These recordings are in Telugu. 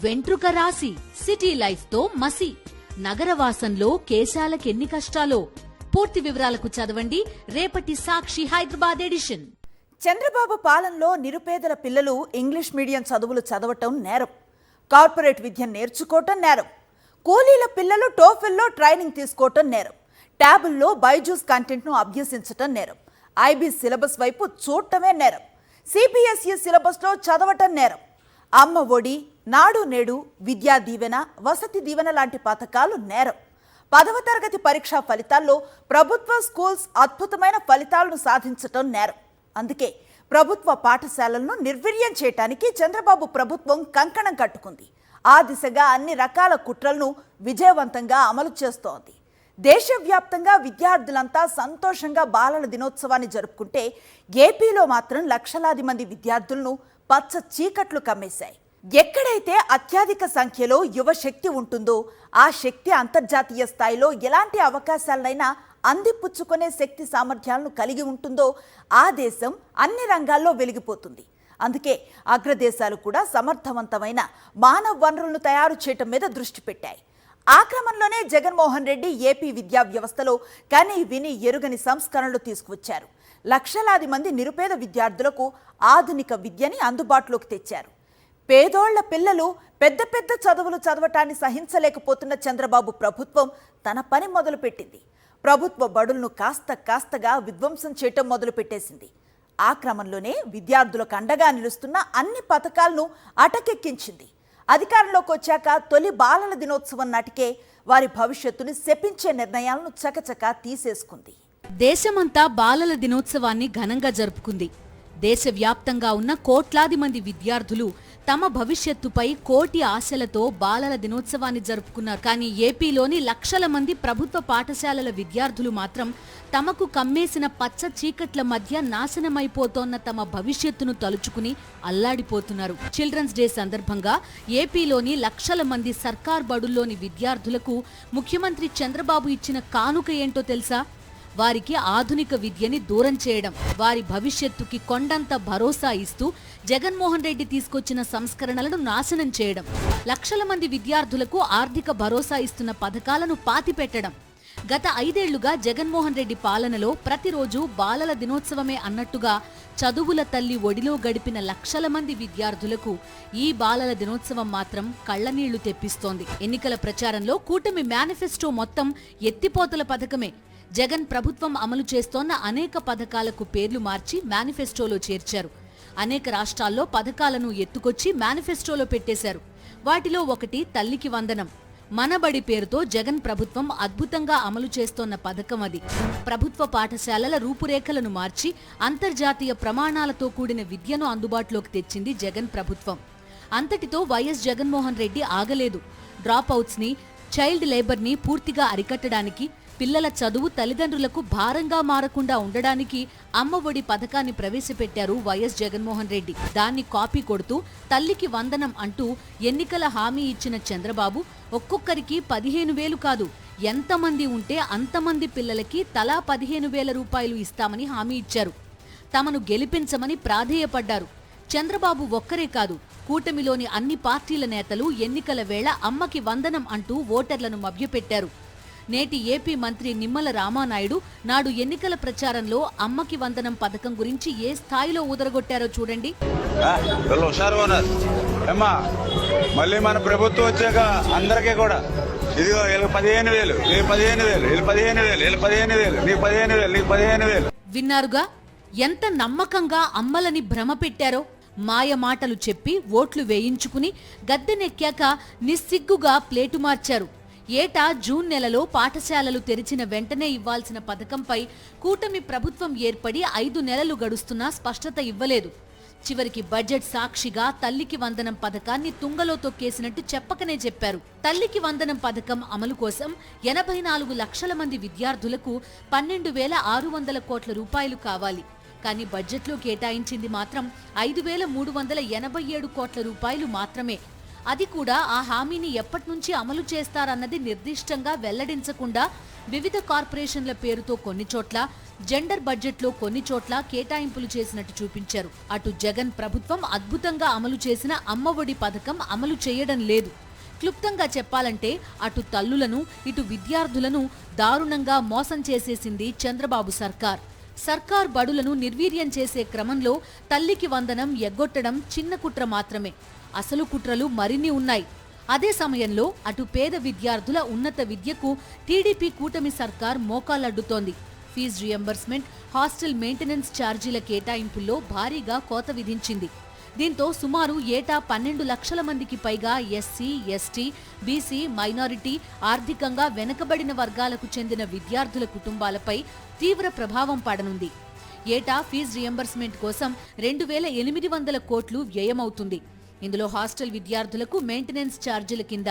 వెంట్రుక రాసి సిటీ లైఫ్ తో మసి నగరవాసంలో కేశాలకెన్ని కష్టాలో. పూర్తి వివరాలకు చదవండి రేపటి సాక్షి హైదరాబాద్ ఎడిషన్. చంద్రబాబు పాలనలో నిరుపేదల పిల్లలు ఇంగ్లీష్ మీడియం చదువులు చదవటం నేరం, కార్పొరేట్ విద్య నేర్చుకోవటం నేరం, కూలీల పిల్లలు టోఫెల్లో ట్రైనింగ్ తీసుకోవటం నేరం, ట్యాబుల్లో బైజూస్ కంటెంట్ను అభ్యసించటం నేరం, ఐబీ సిలబస్ వైపు చూడటమే నేరం, సిబిఎస్ఈ సిలబస్లో చదవటం నేరం. అమ్మ ఒడి, నాడు నేడు, విద్యా దీవెన, వసతి దీవెన లాంటి పథకాలు నేరం. 10వ తరగతి పరీక్షా ఫలితాల్లో ప్రభుత్వ స్కూల్స్ అద్భుతమైన ఫలితాలను సాధించటం నేరం. అందుకే ప్రభుత్వ పాఠశాలలను నిర్వీర్యం చేయటానికి చంద్రబాబు ప్రభుత్వం కంకణం కట్టుకుంది. ఆ దిశగా అన్ని రకాల కుట్రలను విజయవంతంగా అమలు చేస్తోంది. దేశవ్యాప్తంగా విద్యార్థులంతా సంతోషంగా బాలల దినోత్సవాన్ని జరుపుకుంటే ఏపీలో మాత్రం లక్షలాది మంది విద్యార్థులను పచ్చ చీకట్లు కమ్మేశాయి. ఎక్కడైతే అత్యధిక సంఖ్యలో యువశక్తి ఉంటుందో ఆ శక్తి అంతర్జాతీయ స్థాయిలో ఎలాంటి అవకాశాలనైనా అందిపుచ్చుకునే శక్తి సామర్థ్యాలను కలిగి ఉంటుందో ఆ దేశం అన్ని రంగాల్లో వెలిగిపోతుంది. అందుకే అగ్రదేశాలు కూడా సమర్థవంతమైన మానవ వనరులను తయారు చేయటం మీద దృష్టి పెట్టాయి. ఆ క్రమంలోనే జగన్మోహన్ రెడ్డి ఏపీ విద్యా వ్యవస్థలో కని విని ఎరుగని సంస్కరణలు తీసుకువచ్చారు. లక్షలాది మంది నిరుపేద విద్యార్థులకు ఆధునిక విద్యని అందుబాటులోకి తెచ్చారు. పేదోళ్ల పిల్లలు పెద్ద పెద్ద చదువులు చదవటాన్ని సహించలేకపోతున్న చంద్రబాబు ప్రభుత్వం తన పని మొదలుపెట్టింది. ప్రభుత్వ బడులను కాస్తగా విధ్వంసం చేయటం మొదలుపెట్టేసింది. ఆ క్రమంలోనే విద్యార్థులకు అండగా నిలుస్తున్న అన్ని పథకాలను అటకెక్కించింది. అధికారంలోకి వచ్చాక తొలి బాలల దినోత్సవం నాటికే వారి భవిష్యత్తుని శపించే నిర్ణయాలను చకచకా తీసేసుకుంది. దేశమంతా బాలల దినోత్సవాన్ని ఘనంగా జరుపుకుంది. దేశవ్యాప్తంగా ఉన్న కోట్లాది మంది విద్యార్థులు తమ భవిష్యత్తుపై కోటి ఆశలతో బాలల దినోత్సవాన్ని జరుపుకున్నారు. కానీ ఏపీలోని లక్షల మంది ప్రభుత్వ పాఠశాలల విద్యార్థులు మాత్రం తమకు కమ్మేసిన పచ్చ చీకట్ల మధ్య నాశనమైపోతోన్న తమ భవిష్యత్తును తలుచుకుని అల్లాడిపోతున్నారు. చిల్డ్రన్స్ డే సందర్భంగా ఏపీలోని లక్షల మంది సర్కార్ బడుల్లోని విద్యార్థులకు ముఖ్యమంత్రి చంద్రబాబు ఇచ్చిన కానుక ఏంటో తెలుసా? వారికి ఆధునిక విద్యని దూరం చేయడం, వారి భవిష్యత్తుకి కొండంత భరోసా ఇస్తూ జగన్మోహన్ రెడ్డి తీసుకొచ్చిన సంస్కరణలను నాశనం చేయడం, లక్షల మంది విద్యార్థులకు ఆర్థిక భరోసా ఇస్తున్న పథకాలను పాతిపెట్టడం. గత 5 ఏళ్లుగా జగన్మోహన్ రెడ్డి పాలనలో ప్రతిరోజు బాలల దినోత్సవమే అన్నట్టుగా చదువుల తల్లి ఒడిలో గడిపిన లక్షల మంది విద్యార్థులకు ఈ బాలల దినోత్సవం మాత్రం కళ్లనీళ్లు తెప్పిస్తోంది. ఎన్నికల ప్రచారంలో కూటమి మేనిఫెస్టో మొత్తం ఎత్తిపోతల పథకమే. జగన్ ప్రభుత్వం అమలు చేస్తోన్న అనేక పథకాలకు పేర్లు మార్చి మేనిఫెస్టోలో చేర్చారు. అనేక రాష్ట్రాల్లో పథకాలను ఎత్తుకొచ్చి మేనిఫెస్టోలో పెట్టేశారు. వాటిలో ఒకటి తల్లికి వందనం. మనబడి పేరుతో జగన్ ప్రభుత్వం అద్భుతంగా అమలు చేస్తోన్న పథకం అది. ప్రభుత్వ పాఠశాలల రూపురేఖలను మార్చి అంతర్జాతీయ ప్రమాణాలతో కూడిన విద్యను అందుబాటులోకి తెచ్చింది జగన్ ప్రభుత్వం. అంతటితో వైఎస్ జగన్మోహన్ రెడ్డి ఆగలేదు. డ్రాప్ అవుట్స్ ని, చైల్డ్ లేబర్ ని పూర్తిగా అరికట్టడానికి, పిల్లల చదువు తల్లిదండ్రులకు భారంగా మారకుండా ఉండడానికి అమ్మ ఒడి పథకాన్ని ప్రవేశపెట్టారు వైఎస్ జగన్మోహన్ రెడ్డి. దాన్ని కాపీ కొడుతూ తల్లికి వందనం అంటూ ఎన్నికల హామీ ఇచ్చిన చంద్రబాబు ఒక్కొక్కరికి 15,000 కాదు, ఎంతమంది ఉంటే అంతమంది పిల్లలకి తలా 15,000 రూపాయలు ఇస్తామని హామీ ఇచ్చారు. తమను గెలిపించమని ప్రాధేయపడ్డారు. చంద్రబాబు ఒక్కరే కాదు, కూటమిలోని అన్ని పార్టీల నేతలు ఎన్నికల వేళ అమ్మకి వందనం అంటూ ఓటర్లను మభ్యపెట్టారు. నేటి ఏపీ మంత్రి నిమ్మల రామానాయుడు నాడు ఎన్నికల ప్రచారంలో అమ్మకి వందనం పథకం గురించి ఏ స్థాయిలో ఊదరగొట్టారో చూడండి. మళ్ళీ మన ప్రభుత్వం వచ్చాక అందరికీ కూడా ఇదిగో 15,000, 15,000, 15,000, 15,000, 15,000, 15,000. విన్నారుగా ఎంత నమ్మకంగా అమ్మలని భ్రమ పెట్టారో. మాయ మాటలు చెప్పి ఓట్లు వేయించుకుని గద్దెనెక్కాక నిస్సిగ్గుగా ప్లేటు మార్చారు. ఏటా జూన్ నెలలో పాఠశాలలు తెరిచిన వెంటనే ఇవ్వాల్సిన పథకంపై కూటమి ప్రభుత్వం ఏర్పడి 5 నెలలు గడుస్తున్నా స్పష్టత ఇవ్వలేదు. చివరికి బడ్జెట్ సాక్షిగా తల్లికి వందనం పథకాన్ని తుంగలో తొక్కేసినట్టు చెప్పకనే చెప్పారు. తల్లికి వందనం పథకం అమలు కోసం 84 లక్షల మంది విద్యార్థులకు 12,600 కోట్ల రూపాయలు కావాలి. కానీ బడ్జెట్లో కేటాయించింది మాత్రం 5,387 కోట్ల రూపాయలు మాత్రమే. అది కూడా ఆ హామీని ఎప్పటినుంచి అమలు చేస్తారన్నది నిర్దిష్టంగా వెల్లడించకుండా వివిధ కార్పొరేషన్ల పేరుతో కొన్ని చోట్ల జెండర్ బడ్జెట్లో కొన్ని చోట్ల కేటాయింపులు చేసినట్టు చూపించారు. అటు జగన్ ప్రభుత్వం అద్భుతంగా అమలు చేసిన అమ్మఒడి పథకం అమలు చేయడం లేదు. క్లుప్తంగా చెప్పాలంటే అటు తల్లులను ఇటు విద్యార్థులను దారుణంగా మోసం చేసేసింది చంద్రబాబు సర్కార్. సర్కార్ బడులను నిర్వీర్యం చేసే క్రమంలో తల్లికి వందనం ఎగ్గొట్టడం చిన్న కుట్ర మాత్రమే. అసలు కుట్రలు మరిన్ని ఉన్నాయి. అదే సమయంలో అటు పేద విద్యార్థుల ఉన్నత విద్యకు టీడీపీ కూటమి సర్కార్ మోకాలడ్డుతోంది. ఫీజు రియంబర్స్మెంట్, హాస్టల్ మెయింటెనెన్స్ ఛార్జీల కేటాయింపుల్లో భారీగా కోత విధించింది. దీంతో సుమారు ఏటా 12 లక్షల మందికి పైగా ఎస్సీ, ఎస్టీ, బీసీ, మైనారిటీ, ఆర్థికంగా వెనుకబడిన వర్గాలకు చెందిన విద్యార్థుల కుటుంబాలపై తీవ్ర ప్రభావం పడనుంది. ఏటా ఫీజు రియంబర్స్మెంట్ కోసం 2,800 కోట్లు వ్యయమవుతుంది. ఇందులో హాస్టల్ విద్యార్థులకు మెయింటెనెన్స్ ఛార్జీల కింద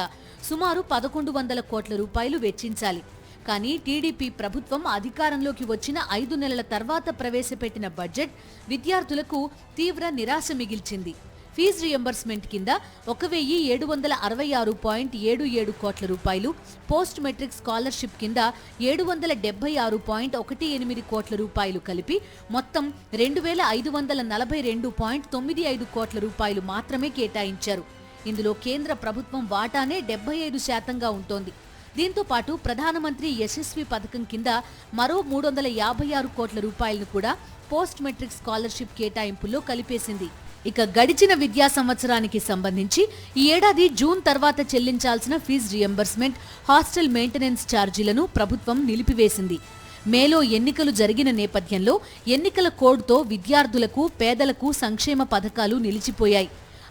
సుమారు 1,100 కోట్ల రూపాయలు వెచ్చించాలి. కానీ టీడీపీ ప్రభుత్వం అధికారంలోకి వచ్చిన 5 నెలల తర్వాత ప్రవేశపెట్టిన బడ్జెట్ విద్యార్థులకు తీవ్ర నిరాశ మిగిల్చింది. ఫీజు రియంబర్స్మెంట్ కింద 1,766.77 కోట్ల రూపాయలు, పోస్ట్ మెట్రిక్ స్కాలర్షిప్ కింద 776.18 కోట్ల రూపాయలు కలిపి మొత్తం 2,542.95 కోట్ల రూపాయలు మాత్రమే కేటాయించారు. ఇందులో కేంద్ర ప్రభుత్వం వాటానే 75% ఉంటోంది. దీంతో పాటు ప్రధానమంత్రి యశస్వి పథకం కింద మరో 356 కోట్ల రూపాయలను కూడా పోస్ట్ మెట్రిక్ స్కాలర్షిప్ కేటాయింపుల్లో కలిపేసింది. ఇక గడిచిన విద్యా సంవత్సరానికి సంబంధించి ఈ ఏడాది జూన్ తర్వాత చెల్లించాల్సిన ఫీజు రియంబర్స్మెంట్, హాస్టల్ మెయింటెనెన్స్ ఛార్జీలను ప్రభుత్వం నిలిపివేసింది. మేలో ఎన్నికలు జరిగిన నేపథ్యంలో ఎన్నికల కోడ్తో విద్యార్థులకు, పేదలకు సంక్షేమ పథకాలు నిలిచిపోయాయి.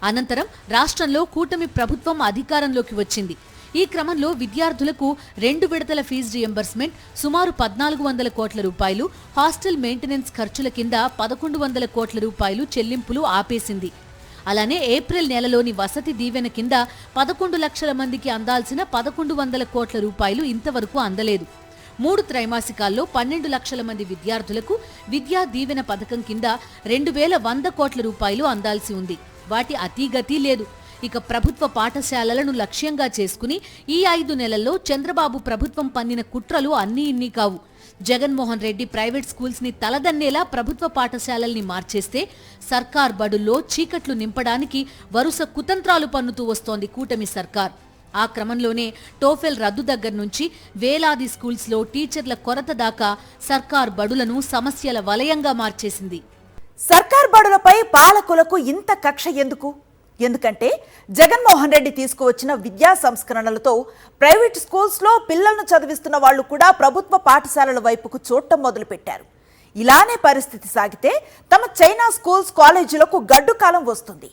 అనంతరం రాష్ట్రంలో కూటమి ప్రభుత్వం అధికారంలోకి వచ్చింది. ఈ క్రమంలో విద్యార్థులకు 2 విడతల ఫీజు రియంబర్స్మెంట్, సుమారు 1,400 కోట్ల రూపాయలు, హాస్టల్ మెయింటెనెన్స్ ఖర్చుల కింద 1,100 కోట్ల రూపాయలు చెల్లింపులు ఆపేసింది. అలానే ఏప్రిల్ నెలలోని వసతి దీవెన కింద 11 లక్షల మందికి అందాల్సిన 1,100 కోట్ల రూపాయలు ఇంతవరకు అందలేదు. 3 త్రైమాసికాల్లో 12 లక్షల మంది విద్యార్థులకు విద్యా దీవెన పథకం కింద 2,100 కోట్ల రూపాయలు అందాల్సి ఉంది. వాటి అతీగతి లేదు. ఇక ప్రభుత్వ పాఠశాలలను లక్ష్యంగా చేసుకుని ఈ 5 నెలల్లో చంద్రబాబు ప్రభుత్వం పన్నిన కుట్రలు అన్నీ ఇన్ని కావు. జగన్మోహన్ రెడ్డి ప్రైవేట్ స్కూల్స్ ని తలదన్నేలా ప్రభుత్వ పాఠశాలల్ని మార్చేస్తే సర్కార్ బడుల్లో చీకట్లు నింపడానికి వరుస కుతంత్రాలు పన్నుతూ వస్తోంది కూటమి సర్కార్. ఆ క్రమంలోనే టోఫెల్ రద్దు దగ్గర నుంచి వేలాది స్కూల్స్లో టీచర్ల కొరత దాకా సర్కార్ బడులను సమస్యల వలయంగా మార్చేసింది. సర్కార్ బడులపై పాలకులకు ఇంత కక్ష ఎందుకు? ఎందుకంటే జగన్మోహన్ రెడ్డి తీసుకువచ్చిన విద్యా సంస్కరణలతో ప్రైవేట్ స్కూల్స్లో పిల్లలను చదివిస్తున్న వాళ్లు కూడా ప్రభుత్వ పాఠశాలల వైపుకు చూడటం మొదలుపెట్టారు. ఇలానే పరిస్థితి సాగితే తమ చైనా స్కూల్స్, కాలేజీలకు గడ్డు కాలం వస్తుంది.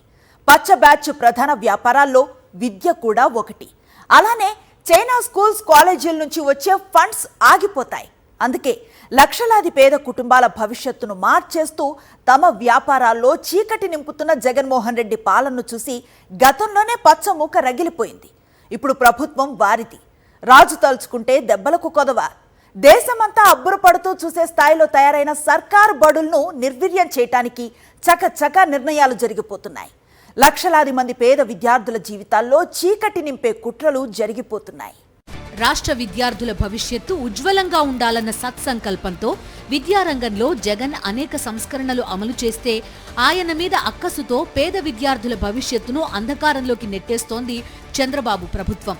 పచ్చ బ్యాచ్ ప్రధాన వ్యాపారాల్లో విద్య కూడా ఒకటి. అలానే చైనా స్కూల్స్, కాలేజీల నుంచి వచ్చే ఫండ్స్ ఆగిపోతాయి. అందుకే లక్షలాది పేద కుటుంబాల భవిష్యత్తును మార్చేస్తూ తమ వ్యాపారాల్లో చీకటి నింపుతున్న జగన్మోహన్ రెడ్డి పాలనను చూసి గతంలోనే పచ్చ మూక రగిలిపోయింది. ఇప్పుడు ప్రభుత్వం వారిది. రాజు తలుచుకుంటే దెబ్బలకు కొదవ. దేశమంతా అబ్బురపడుతూ చూసే స్థాయిలో తయారైన సర్కారు బడులను నిర్వీర్యం చేయటానికి చకచక నిర్ణయాలు జరిగిపోతున్నాయి. లక్షలాది మంది పేద విద్యార్థుల జీవితాల్లో చీకటి నింపే కుట్రలు జరిగిపోతున్నాయి. రాష్ట్ర విద్యార్థుల భవిష్యత్తు ఉజ్వలంగా ఉండాలన్న సత్సంకల్పంతో విద్యారంగంలో జగన్ అనేక సంస్కరణలు అమలు చేస్తే ఆయన మీద అక్కసుతో పేద విద్యార్థుల భవిష్యత్తును అంధకారంలోకి నెట్టేస్తోంది చంద్రబాబు ప్రభుత్వం.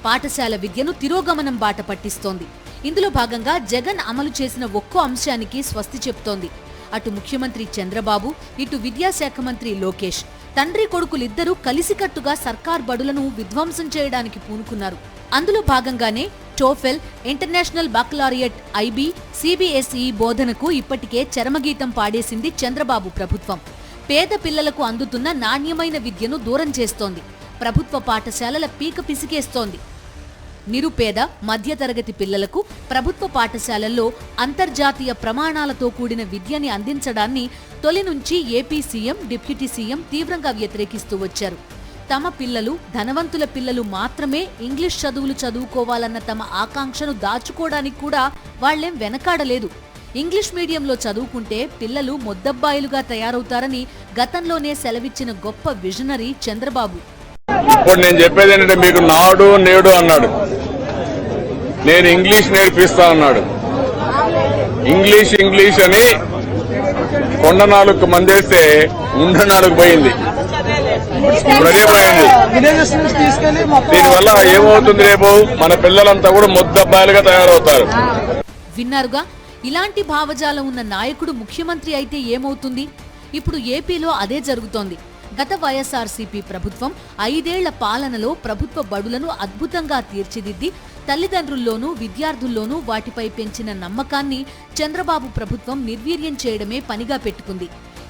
పాఠశాల విద్యను తిరోగమనం బాట పట్టిస్తోంది. ఇందులో భాగంగా జగన్ అమలు చేసిన ఒక్కో అంశానికి స్వస్తి చెప్తోంది. అటు ముఖ్యమంత్రి చంద్రబాబు, ఇటు విద్యాశాఖ మంత్రి లోకేష్ తండ్రి కొడుకులిద్దరూ కలిసికట్టుగా సర్కార్ బడులను విధ్వంసం చేయడానికి పూనుకున్నారు. అందులో భాగంగానే టోఫెల్, ఇంటర్నేషనల్ బాకలారియట్, ఐబీ, సిబిఎస్ఈ బోధనకు ఇప్పటికే చరమగీతం పాడేసింది చంద్రబాబు ప్రభుత్వం. పేద పిల్లలకు అందుతున్న నాణ్యమైన విద్యను దూరం చేస్తోంది. ప్రభుత్వ పాఠశాలల పీక పిసికేస్తోంది. నిరుపేద, మధ్యతరగతి పిల్లలకు ప్రభుత్వ పాఠశాలల్లో అంతర్జాతీయ ప్రమాణాలతో కూడిన విద్యని అందించడాన్ని తొలి నుంచి ఏపీ సీఎం, డిప్యూటీ సీఎం తీవ్రంగా వ్యతిరేకిస్తూ వచ్చారు. తమ పిల్లలు, ధనవంతుల పిల్లలు మాత్రమే ఇంగ్లీష్ చదువులు చదువుకోవాలన్న తమ ఆకాంక్షను దాచుకోవడానికి కూడా వాళ్లేం వెనకాడలేదు. ఇంగ్లీష్ మీడియంలో చదువుకుంటే పిల్లలు మొద్దబ్బాయిలుగా తయారవుతారని గతంలోనే సెలవిచ్చిన గొప్ప విజనరీ చంద్రబాబు. ఇప్పుడు నేను చెప్పేది ఏంటంటే, మీకు నాడు నేడు అన్నాడు, నేను ఇంగ్లీష్ నేర్పిస్తా అన్నాడు. ఇంగ్లీష్ ఇంగ్లీష్ అని కొండ నాలుగు మందేస్తే ఉండ నాలుగు పోయింది. ఇప్పుడు అదే పోయింది. దీనివల్ల ఏమవుతుంది, రేపు మన పిల్లలంతా కూడా ముద్దబ్బాయిలుగా తయారవుతారు. విన్నారుగా, ఇలాంటి భావజాలం ఉన్న నాయకుడు ముఖ్యమంత్రి అయితే ఏమవుతుంది? ఇప్పుడు ఏపీలో అదే జరుగుతోంది. గత వైఎస్ఆర్సీపీ ప్రభుత్వం 5 ఏళ్ల పాలనలో ప్రభుత్వ బడులను అద్భుతంగా తీర్చిదిద్ది తల్లిదండ్రుల్లోనూ విద్యార్థుల్లోనూ వాటిపై పెంచిన నమ్మకాన్ని చంద్రబాబు ప్రభుత్వం నిర్వీర్యం చేయడమే పనిగా పెట్టుకుంది.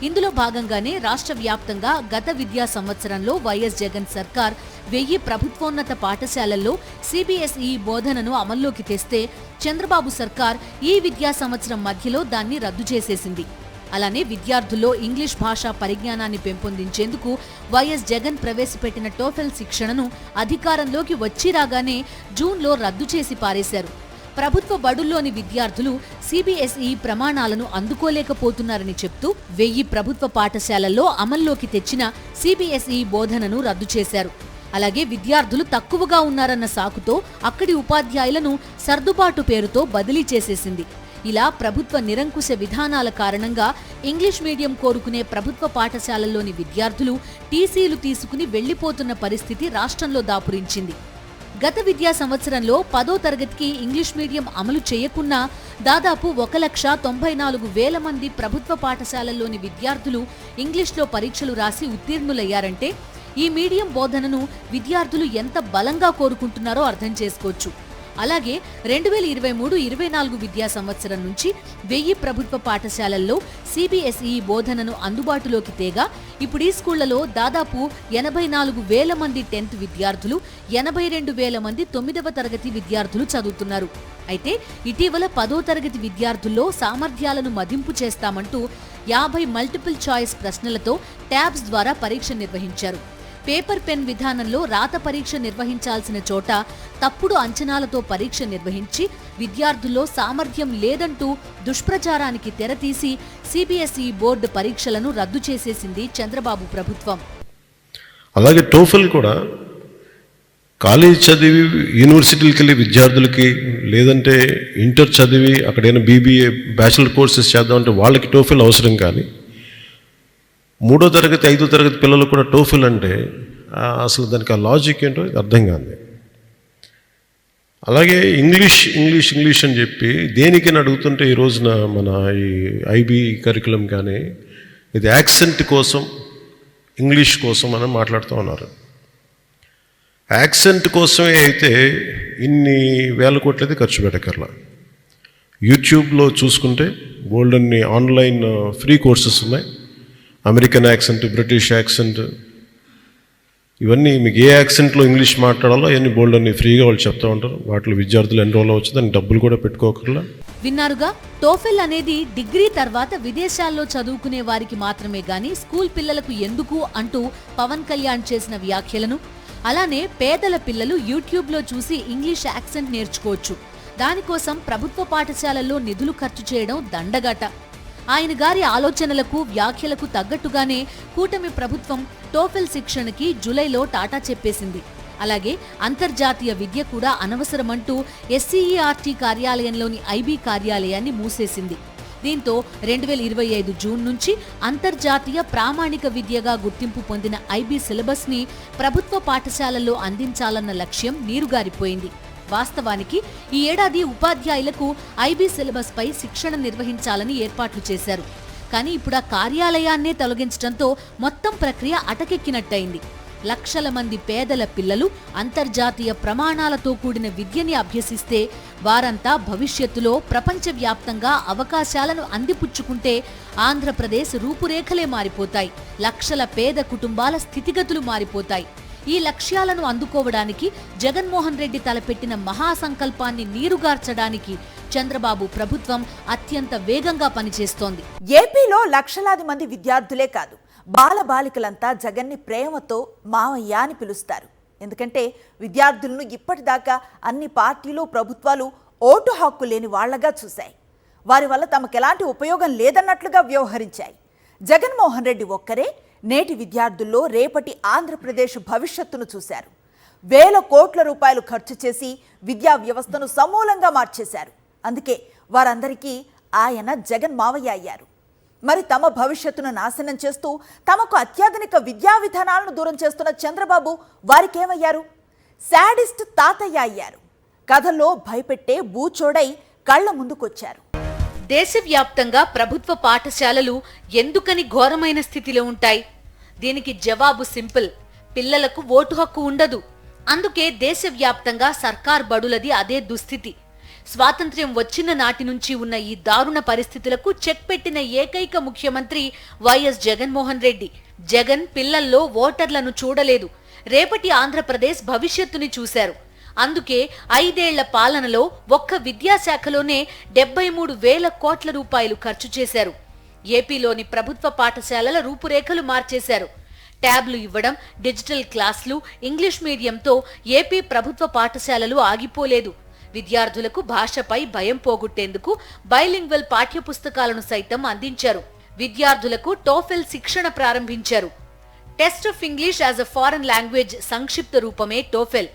ఇందులో భాగంగానే రాష్ట్ర వ్యాప్తంగా గత విద్యా సంవత్సరంలో వైఎస్ జగన్ సర్కార్ 1000 ప్రభుత్వోన్నత పాఠశాలల్లో సిబిఎస్ఈ బోధనను అమల్లోకి తెస్తే చంద్రబాబు సర్కార్ ఈ విద్యా సంవత్సరం మధ్యలో దాన్ని రద్దు చేసేసింది. అలానే విద్యార్థుల్లో ఇంగ్లీష్ భాషా పరిజ్ఞానాన్ని పెంపొందించేందుకు వైఎస్ జగన్ ప్రవేశపెట్టిన టోఫెల్ శిక్షణను అధికారంలోకి వచ్చి రాగానే జూన్లో రద్దు చేసి పారేశారు. ప్రభుత్వ బడుల్లోని విద్యార్థులు సిబిఎస్ఈ ప్రమాణాలను అందుకోలేకపోతున్నారని చెప్తూ 1000 ప్రభుత్వ పాఠశాలల్లో అమల్లోకి తెచ్చిన సిబిఎస్ఈ బోధనను రద్దు చేశారు. అలాగే విద్యార్థులు తక్కువగా ఉన్నారన్న సాకుతో అక్కడి ఉపాధ్యాయులను సర్దుబాటు పేరుతో బదిలీ చేసేసింది. ఇలా ప్రభుత్వ నిరంకుశ విధానాల కారణంగా ఇంగ్లీష్ మీడియం కోరుకునే ప్రభుత్వ పాఠశాలల్లోని విద్యార్థులు టీసీలు తీసుకుని వెళ్లిపోతున్న పరిస్థితి రాష్ట్రంలో దాపురించింది. గత విద్యా సంవత్సరంలో 10వ తరగతికి ఇంగ్లీష్ మీడియం అమలు చేయకున్నా దాదాపు 1,94,000 మంది ప్రభుత్వ పాఠశాలల్లోని విద్యార్థులు ఇంగ్లీష్లో పరీక్షలు రాసి ఉత్తీర్ణులయ్యారంటే ఈ మీడియం బోధనను విద్యార్థులు ఎంత బలంగా కోరుకుంటున్నారో అర్థం చేసుకోవచ్చు. అలాగే 2023-24 విద్యా సంవత్సరం నుంచి 1000 ప్రభుత్వ పాఠశాలల్లో సిబిఎస్ఈ బోధనను అందుబాటులోకి తేగా ఇప్పుడు ఈ స్కూళ్లలో దాదాపు 84,000 మంది 10th విద్యార్థులు, 82,000 మంది 9వ తరగతి విద్యార్థులు చదువుతున్నారు. అయితే ఇటీవల 10వ తరగతి విద్యార్థుల్లో సామర్థ్యాలను మదింపు చేస్తామంటూ 50 మల్టిపుల్ చాయిస్ ప్రశ్నలతో ట్యాబ్స్ ద్వారా పరీక్ష నిర్వహించారు. పేపర్ పెన్ విధానంలో రాత పరీక్ష నిర్వహించాల్సిన చోట తప్పుడు అంచనాలతో పరీక్ష నిర్వహించి విద్యార్థుల్లో సామర్థ్యం లేదంటూ దుష్ప్రచారానికి తెరతీసి సిబిఎస్ఈ బోర్డు పరీక్షలను రద్దు చేసేసింది చంద్రబాబు ప్రభుత్వం. అలాగే టోఫెల్ కూడా కాలేజ్ చదివి యూనివర్సిటీలకు వెళ్ళి విద్యార్థులకి, లేదంటే ఇంటర్ చదివి అక్కడైనా బీబీఏ బ్యాచిలర్ కోర్సెస్ చేద్దామంటే వాళ్ళకి టోఫెల్ అవసరం. కానీ 3వ తరగతి 5వ తరగతి పిల్లలకు కూడా టోఫెల్ అంటే అసలు దానికి ఆ లాజిక్ ఏంటో అర్థం కాదు. అలాగే ఇంగ్లీష్ అని చెప్పి దేనికైనా అడుగుతుంటే ఈ రోజున మన ఈ ఐబీ కరికులం కానీ ఇది యాక్సెంట్ కోసం, ఇంగ్లీష్ కోసం అని మాట్లాడుతూ ఉన్నారు. యాక్సెంట్ కోసమే అయితే ఇన్ని వేల కోట్లయితే ఖర్చు పెట్టకర్లా. యూట్యూబ్లో చూసుకుంటే బోల్డ్ అన్ని ఆన్లైన్ ఫ్రీ కోర్సెస్ ఉన్నాయి. అమెరికన్ యాక్సెంట్, బ్రిటిష్ యాక్సెంట్, ఇవన్నీ మీకు ఏ యాక్సెంట్లో ఇంగ్లీష్ మాట్లాడాలో అవన్నీ బోల్డ్ అన్ని ఫ్రీగా వాళ్ళు చెప్తూ ఉంటారు. వాటిలో విద్యార్థులు ఎన్రోల్ అవ్వచ్చు, దానికి డబ్బులు కూడా పెట్టుకోకర్లా. విన్నారుగా, టోఫెల్ అనేది డిగ్రీ తర్వాత విదేశాల్లో చదువుకునే వారికి మాత్రమే గాని స్కూల్ పిల్లలకు ఎందుకు అంటూ పవన్ కళ్యాణ్ చేసిన వ్యాఖ్యలను, అలానే పేదల పిల్లలు యూట్యూబ్లో చూసి ఇంగ్లీష్ యాక్సెంట్ నేర్చుకోవచ్చు, దానికోసం ప్రభుత్వ పాఠశాలల్లో నిధులు ఖర్చు చేయడం దండగట. ఆయన గారి ఆలోచనలకు వ్యాఖ్యలకు తగ్గట్టుగానే కూటమి ప్రభుత్వం టోఫెల్ శిక్షణకి జూలైలో టాటా చెప్పేసింది. అలాగే అంతర్జాతీయ విద్య కూడా అనవసరమంటూ ఎస్సీఈఆర్టీ కార్యాలయంలోని ఐబీ కార్యాలయాన్ని మూసేసింది. దీంతో 2025 జూన్ నుంచి అంతర్జాతీయ ప్రామాణిక విద్యగా గుర్తింపు పొందిన ఐబీ సిలబస్ ని ప్రభుత్వ పాఠశాలల్లో అందించాలన్న లక్ష్యం నీరుగారిపోయింది. వాస్తవానికి ఈ ఏడాది ఉపాధ్యాయులకు ఐబీ సిలబస్ పై శిక్షణ నిర్వహించాలని ఏర్పాట్లు చేశారు. కానీ ఇప్పుడు ఆ కార్యాలయాన్నే తొలగించడంతో మొత్తం ప్రక్రియ అటకెక్కినట్టయింది. లక్షల మంది పేదల పిల్లలు అంతర్జాతీయ ప్రమాణాలతో కూడిన విద్యని అభ్యసిస్తే వారంతా భవిష్యత్తులో ప్రపంచవ్యాప్తంగా అవకాశాలను అందిపుచ్చుకుంటే ఆంధ్రప్రదేశ్ రూపురేఖలే మారిపోతాయి. లక్షల పేద కుటుంబాల స్థితిగతులు మారిపోతాయి. ఈ లక్ష్యాలను అందుకోవడానికి జగన్మోహన్ రెడ్డి తలపెట్టిన మహాసంకల్పాన్ని నీరుగార్చడానికి చంద్రబాబు ప్రభుత్వం అత్యంత వేగంగా పనిచేస్తోంది. ఏపీలో లక్షలాది మంది విద్యార్థులే కాదు, బాలబాలికలంతా జగన్ని ప్రేమతో మావయ్య అని పిలుస్తారు. ఎందుకంటే విద్యార్థులను ఇప్పటిదాకా అన్ని పార్టీలు, ప్రభుత్వాలు ఓటు హక్కు లేని వాళ్లగా చూశాయి. వారి వల్ల తమకెలాంటి ఉపయోగం లేదన్నట్లుగా వ్యవహరించాయి. జగన్మోహన్ రెడ్డి ఒక్కరే నేటి విద్యార్థుల్లో రేపటి ఆంధ్రప్రదేశ్ భవిష్యత్తును చూశారు. వేల కోట్ల రూపాయలు ఖర్చు చేసి విద్యా వ్యవస్థను సమూలంగా మార్చేశారు. అందుకే వారందరికీ ఆయన జగన్ మావయ్య అయ్యారు. మరి తమ భవిష్యత్తును నాశనం చేస్తూ తమకు అత్యాధునిక విద్యా విధానాలను దూరం చేస్తున్న చంద్రబాబు వారికేమయ్యారు? శాడిస్ట్ తాతయ్య అయ్యారు. కథల్లో భయపెట్టే బూచోడై కళ్ల ముందుకొచ్చారు. దేశవ్యాప్తంగా ప్రభుత్వ పాఠశాలలు ఎందుకని ఘోరమైన స్థితిలో ఉంటాయి? దీనికి జవాబు సింపుల్. పిల్లలకు ఓటు హక్కు ఉండదు. అందుకే దేశవ్యాప్తంగా సర్కార్ బడులది అదే దుస్థితి. స్వాతంత్ర్యం వచ్చిన నాటి నుంచి ఉన్న ఈ దారుణ పరిస్థితులకు చెక్ పెట్టిన ఏకైక ముఖ్యమంత్రి వైఎస్ జగన్మోహన్ రెడ్డి. జగన్ పిల్లల్లో ఓటర్లను చూడలేదు. రేపటి ఆంధ్రప్రదేశ్ భవిష్యత్తుని చూశారు. అందుకే 5 ఏళ్ల పాలనలో ఒక్క విద్యాశాఖలోనే 73,000 కోట్ల రూపాయలు ఖర్చు చేశారు. ఏపీలోని ప్రభుత్వ పాఠశాలల రూపురేఖలు మార్చేశారు. ట్యాబ్లు ఇవ్వడం, డిజిటల్ క్లాసులు, ఇంగ్లీష్ మీడియంతో ఏపీ ప్రభుత్వ పాఠశాలలు ఆగిపోలేదు. విద్యార్థులకు భాషపై భయం పోగొట్టేందుకు బైలింగ్వల్ పాఠ్యపుస్తకాలను సైతం అందించారు. విద్యార్థులకు టోఫెల్ శిక్షణ ప్రారంభించారు. Test of English as a foreign language సంక్షిప్త రూపమే టోఫెల్.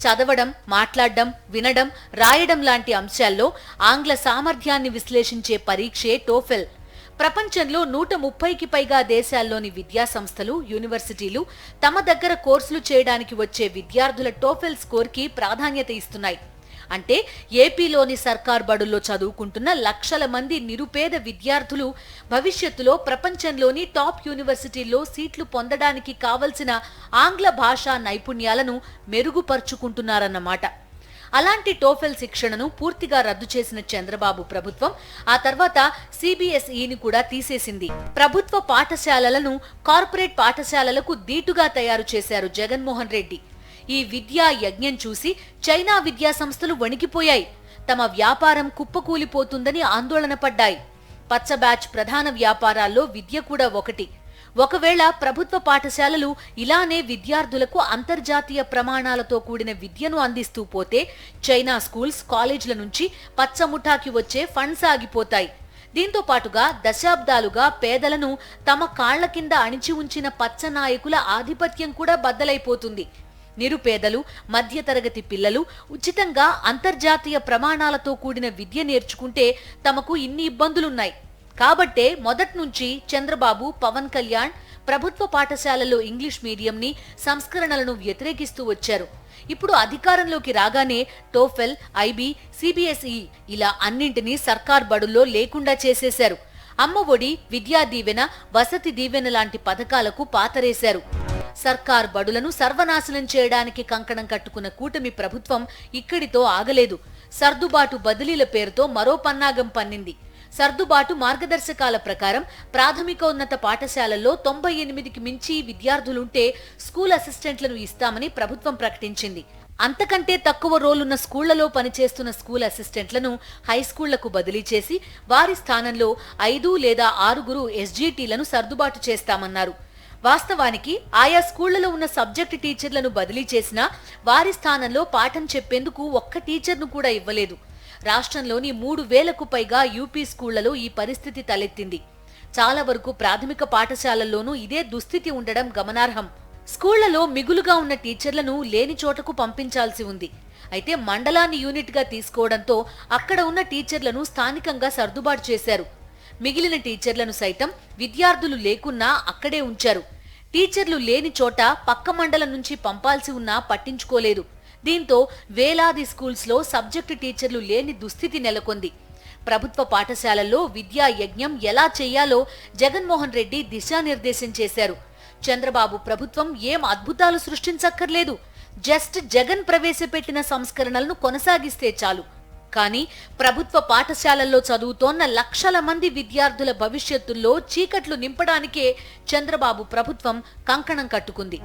చదవడం, మాట్లాడడం, వినడం, రాయడం లాంటి అంశాల్లో ఆంగ్ల సామర్థ్యాన్ని విశ్లేషించే పరీక్షే టోఫెల్. ప్రపంచంలో 130కి పైగా దేశాల్లోని విద్యా సంస్థలు, యూనివర్సిటీలు తమ దగ్గర కోర్సులు చేయడానికి వచ్చే విద్యార్థుల టోఫెల్ స్కోర్కి ప్రాధాన్యత ఇస్తున్నాయి. అంటే ఏపీలోని సర్కార్ బడుల్లో చదువుకుంటున్న లక్షల మంది నిరుపేద విద్యార్థులు భవిష్యత్తులో ప్రపంచంలోని టాప్ యూనివర్సిటీల్లో సీట్లు పొందడానికి కావలసిన ఆంగ్ల భాషా నైపుణ్యాలను మెరుగుపరుచుకుంటున్నారన్నమాట. అలాంటి టోఫెల్ శిక్షణను పూర్తిగా రద్దు చేసిన చంద్రబాబు ప్రభుత్వం ఆ తర్వాత CBSEని కూడా తీసేసింది. ప్రభుత్వ పాఠశాలలను కార్పొరేట్ పాఠశాలలకు దీటుగా తయారు చేశారు జగన్మోహన్ రెడ్డి. ఈ విద్యా యజ్ఞం చూసి చైనా విద్యా సంస్థలు వణికిపోయాయి. తమ వ్యాపారం కుప్పకూలిపోతుందని ఆందోళన పడ్డాయి. పచ్చ బ్యాచ్ ప్రధాన వ్యాపారాల్లో విద్య కూడా ఒకటి. ఒకవేళ ప్రభుత్వ పాఠశాలలు ఇలానే విద్యార్థులకు అంతర్జాతీయ ప్రమాణాలతో కూడిన విద్యను అందిస్తూ పోతే చైనా స్కూల్స్, కాలేజీల నుంచి పచ్చముఠాకి వచ్చే ఫండ్స్ ఆగిపోతాయి. దీంతో పాటుగా దశాబ్దాలుగా పేదలను తమ కాళ్ల కింద అణిచి ఉంచిన పచ్చ నాయకుల ఆధిపత్యం కూడా బద్దలైపోతుంది. నిరుపేదలు, మధ్యతరగతి పిల్లలు ఉచితంగా అంతర్జాతీయ ప్రమాణాలతో కూడిన విద్య నేర్చుకుంటే తమకు ఇన్ని ఇబ్బందులున్నాయి. కాబట్టే మొదట్నుంచి చంద్రబాబు, పవన్ కళ్యాణ్ ప్రభుత్వ పాఠశాలల్లో ఇంగ్లీష్ మీడియంని, సంస్కరణలను వ్యతిరేకిస్తూ వచ్చారు. ఇప్పుడు అధికారంలోకి రాగానే టోఫెల్, IB, CBSE ఇలా అన్నింటినీ సర్కార్ బడుల్లో లేకుండా చేసేశారు. అమ్మ ఒడి, విద్యా దీవెన, వసతి దీవెన లాంటి పథకాలకు పాతరేశారు. సర్కార్ బడులను సర్వనాశనం చేయడానికి కంకణం కట్టుకున్న కూటమి ప్రభుత్వం ఇక్కడితో ఆగలేదు. సర్దుబాటు బదిలీల పేరుతో మరో పన్నాగం పన్నింది. సర్దుబాటు మార్గదర్శకాల ప్రకారం ప్రాథమికోన్నత పాఠశాలల్లో 98కి మించి విద్యార్థులుంటే స్కూల్ అసిస్టెంట్లను ఇస్తామని ప్రభుత్వం ప్రకటించింది. అంతకంటే తక్కువ రోలున్న స్కూళ్లలో పనిచేస్తున్న స్కూల్ అసిస్టెంట్లను హైస్కూళ్లకు బదిలీ చేసి వారి స్థానంలో 5 లేదా 6 SGTలను సర్దుబాటు చేస్తామన్నారు. వాస్తవానికి ఆయా స్కూళ్లలో ఉన్న సబ్జెక్ట్ టీచర్లను బదిలీ చేసినా వారి స్థానంలో పాఠం చెప్పేందుకు ఒక్క టీచర్ను కూడా ఇవ్వలేదు. రాష్ట్రంలోని 3,000కు పైగా యూపీ స్కూళ్లలో ఈ పరిస్థితి తలెత్తింది. చాలా వరకు ప్రాథమిక పాఠశాలల్లోనూ ఇదే దుస్థితి ఉండడం గమనార్హం. స్కూళ్లలో మిగులుగా ఉన్న టీచర్లను లేని చోటకు పంపించాల్సి ఉంది. అయితే మండలాన్ని యూనిట్గా తీసుకోవడంతో అక్కడ ఉన్న టీచర్లను స్థానికంగా సర్దుబాటు చేశారు. మిగిలిన టీచర్లను సైతం విద్యార్థులు లేకున్నా అక్కడే ఉంచారు. టీచర్లు లేని చోట పక్క మండలం నుంచి పంపాల్సి ఉన్నా పట్టించుకోలేదు. దీంతో వేలాది స్కూల్స్లో సబ్జెక్టు టీచర్లు లేని దుస్థితి నెలకొంది. ప్రభుత్వ పాఠశాలల్లో విద్యా యజ్ఞం ఎలా చేయాలో జగన్మోహన్ రెడ్డి దిశానిర్దేశం చేశారు. చంద్రబాబు ప్రభుత్వం ఏం అద్భుతాలు సృష్టించక్కర్లేదు. జస్ట్ జగన్ ప్రవేశపెట్టిన సంస్కరణలను కొనసాగిస్తే చాలు. కానీ ప్రభుత్వ పాఠశాలల్లో చదువుతోన్న లక్షల మంది విద్యార్థుల భవిష్యత్తుల్లో చీకట్లు నింపడానికే చంద్రబాబు ప్రభుత్వం కంకణం కట్టుకుంది.